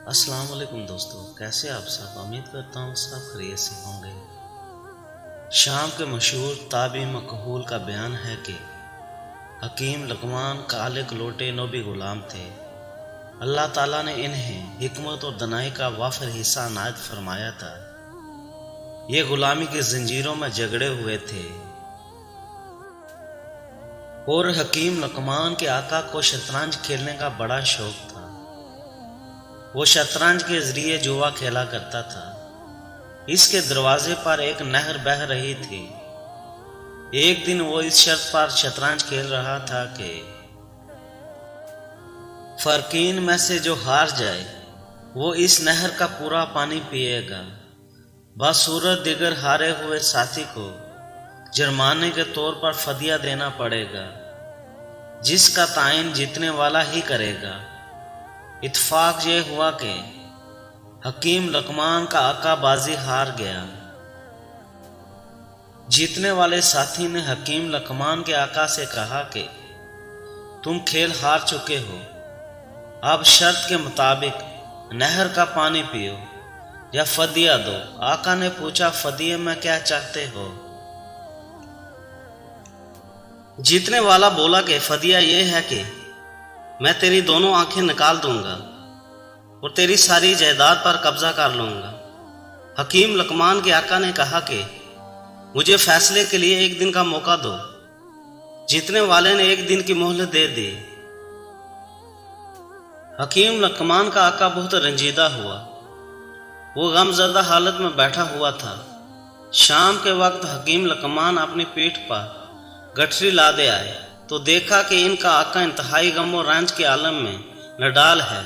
السلام علیکم دوستو، کیسے آپ سب؟ امید کرتا ہوں سب خیریت سے ہوں گے۔ شام کے مشہور تابعی مکحول کا بیان ہے کہ حکیم لقمان کالے کلوٹے نوبی غلام تھے۔ اللہ تعالیٰ نے انہیں حکمت اور دانائی کا وافر حصہ عنایت فرمایا تھا۔ یہ غلامی کی زنجیروں میں جگڑے ہوئے تھے اور حکیم لقمان کے آقا کو شطرنج کھیلنے کا بڑا شوق تھا۔ وہ شطرنج کے ذریعے جوا کھیلا کرتا تھا۔ اس کے دروازے پر ایک نہر بہہ رہی تھی۔ ایک دن وہ اس شرط پر شطرنج کھیل رہا تھا کہ فرقین میں سے جو ہار جائے وہ اس نہر کا پورا پانی پیے گا، بصورت دیگر ہارے ہوئے ساتھی کو جرمانے کے طور پر فدیہ دینا پڑے گا، جس کا تعین جیتنے والا ہی کرے گا۔ اتفاق یہ ہوا کہ حکیم لقمان کا آقا بازی ہار گیا۔ جیتنے والے ساتھی نے حکیم لقمان کے آقا سے کہا کہ تم کھیل ہار چکے ہو، اب شرط کے مطابق نہر کا پانی پیو یا فدیہ دو۔ آقا نے پوچھا، فدیہ میں کیا چاہتے ہو؟ جیتنے والا بولا کہ فدیہ یہ ہے کہ میں تیری دونوں آنکھیں نکال دوں گا اور تیری ساری جائیداد پر قبضہ کر لوں گا۔ حکیم لقمان کے آقا نے کہا کہ مجھے فیصلے کے لیے ایک دن کا موقع دو۔ جیتنے والے نے ایک دن کی مہلت دے دی۔ حکیم لقمان کا آقا بہت رنجیدہ ہوا۔ وہ غم زدہ حالت میں بیٹھا ہوا تھا۔ شام کے وقت حکیم لقمان اپنی پیٹھ پر گٹھری لادے آئے تو دیکھا کہ ان کا آقا انتہائی غم و رنج کے عالم میں نڈال ہے۔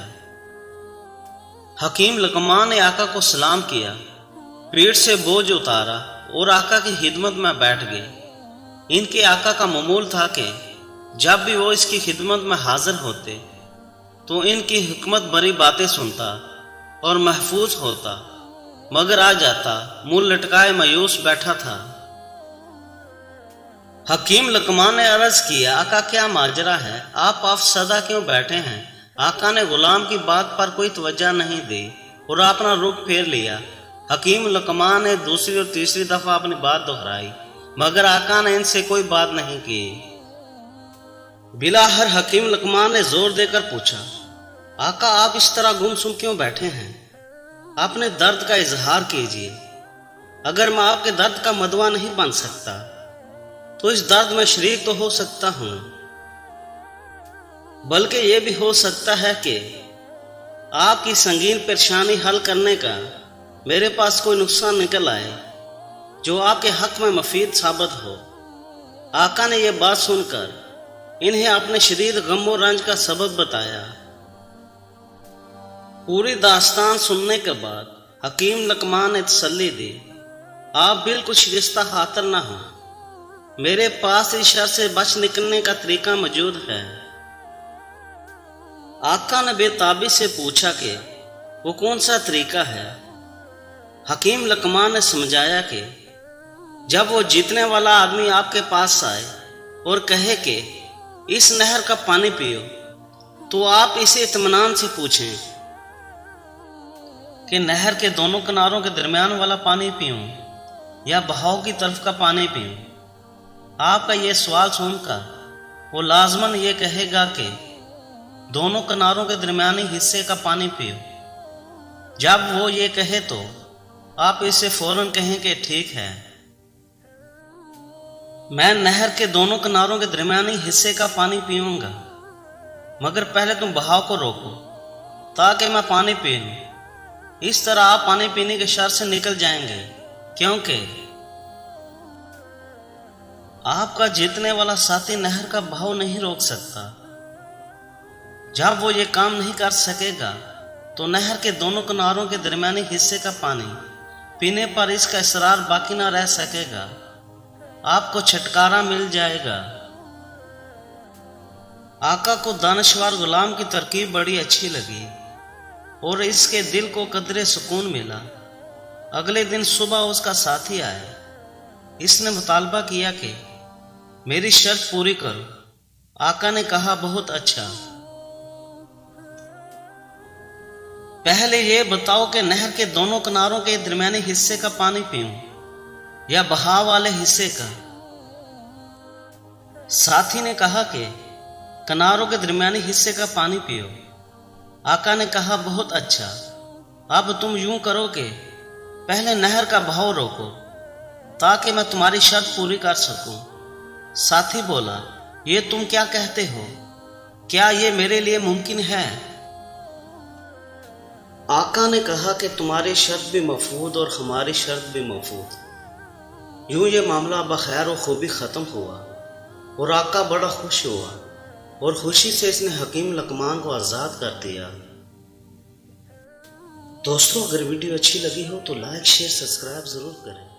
حکیم لقمان نے آقا کو سلام کیا، پیٹھ سے بوجھ اتارا اور آقا کی خدمت میں بیٹھ گئے۔ ان کے آقا کا معمول تھا کہ جب بھی وہ اس کی خدمت میں حاضر ہوتے تو ان کی حکمت بری باتیں سنتا اور محفوظ ہوتا، مگر آ جاتا منہ لٹکائے مایوس بیٹھا تھا۔ حکیم لقمان نے عرض کیا، آقا کیا ماجرا ہے؟ آپ افسردہ کیوں بیٹھے ہیں؟ آقا نے غلام کی بات پر کوئی توجہ نہیں دی اور اپنا رخ پھیر لیا۔ حکیم لقمان نے دوسری اور تیسری دفعہ اپنی بات دہرائی، مگر آقا نے ان سے کوئی بات نہیں کی۔ بالآخر حکیم لقمان نے زور دے کر پوچھا، آقا آپ اس طرح گمسم کیوں بیٹھے ہیں؟ اپنے درد کا اظہار کیجیے۔ اگر میں آپ کے درد کا مدوا نہیں بن سکتا تو اس درد میں شریک تو ہو سکتا ہوں، بلکہ یہ بھی ہو سکتا ہے کہ آپ کی سنگین پریشانی حل کرنے کا میرے پاس کوئی نسخہ نکل آئے جو آپ کے حق میں مفید ثابت ہو۔ آقا نے یہ بات سن کر انہیں اپنے شدید غم و رنج کا سبب بتایا۔ پوری داستان سننے کے بعد حکیم لقمان نے تسلی دی، آپ بالکل شکستہ خاطر نہ ہوں، میرے پاس اس شر سے بچ نکلنے کا طریقہ موجود ہے۔ آقا نے بے تابی سے پوچھا کہ وہ کون سا طریقہ ہے؟ حکیم لقمان نے سمجھایا کہ جب وہ جیتنے والا آدمی آپ کے پاس آئے اور کہے کہ اس نہر کا پانی پیو تو آپ اسے اطمینان سے پوچھیں کہ نہر کے دونوں کناروں کے درمیان والا پانی پیوں یا بہاؤ کی طرف کا پانی پیوں۔ آپ کا یہ سوال سن کر وہ لازماً یہ کہے گا کہ دونوں کناروں کے درمیانی حصے کا پانی پیو۔ جب وہ یہ کہے تو آپ اسے فوراً کہیں کہ ٹھیک ہے، میں نہر کے دونوں کناروں کے درمیانی حصے کا پانی پیوں گا، مگر پہلے تم بہاؤ کو روکو تاکہ میں پانی پی لوں۔ اس طرح آپ پانی پینے کے شر سے نکل جائیں گے، کیونکہ آپ کا جیتنے والا ساتھی نہر کا بہاؤ نہیں روک سکتا۔ جب وہ یہ کام نہیں کر سکے گا تو نہر کے دونوں کناروں کے درمیانی حصے کا پانی پینے پر اس کا اصرار باقی نہ رہ سکے گا، آپ کو چھٹکارا مل جائے گا۔ آقا کو دانشور غلام کی ترکیب بڑی اچھی لگی اور اس کے دل کو قدرے سکون ملا۔ اگلے دن صبح اس کا ساتھی آیا۔ اس نے مطالبہ کیا کہ میری شرط پوری کرو۔ آقا نے کہا، بہت اچھا۔ پہلے یہ بتاؤ کہ نہر کے دونوں کناروں کے درمیانی حصے کا پانی پیوں یا بہاؤ والے حصے کا؟ ساتھی نے کہا کہ کناروں کے درمیانی حصے کا پانی پیو۔ آقا نے کہا بہت اچھا، اب تم یوں کرو کہ پہلے نہر کا بہاؤ روکو تاکہ میں تمہاری شرط پوری کر سکوں۔ ساتھی بولا، یہ تم کیا کہتے ہو؟ کیا یہ میرے لیے ممکن ہے؟ آقا نے کہا کہ تمہاری شرط بھی مفقود اور ہماری شرط بھی مفقود۔ یوں یہ معاملہ بخیر و خوبی ختم ہوا اور آقا بڑا خوش ہوا اور خوشی سے اس نے حکیم لقمان کو آزاد کر دیا۔ دوستوں، اگر ویڈیو اچھی لگی ہو تو لائک، شیئر، سبسکرائب ضرور کریں۔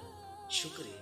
شکریہ۔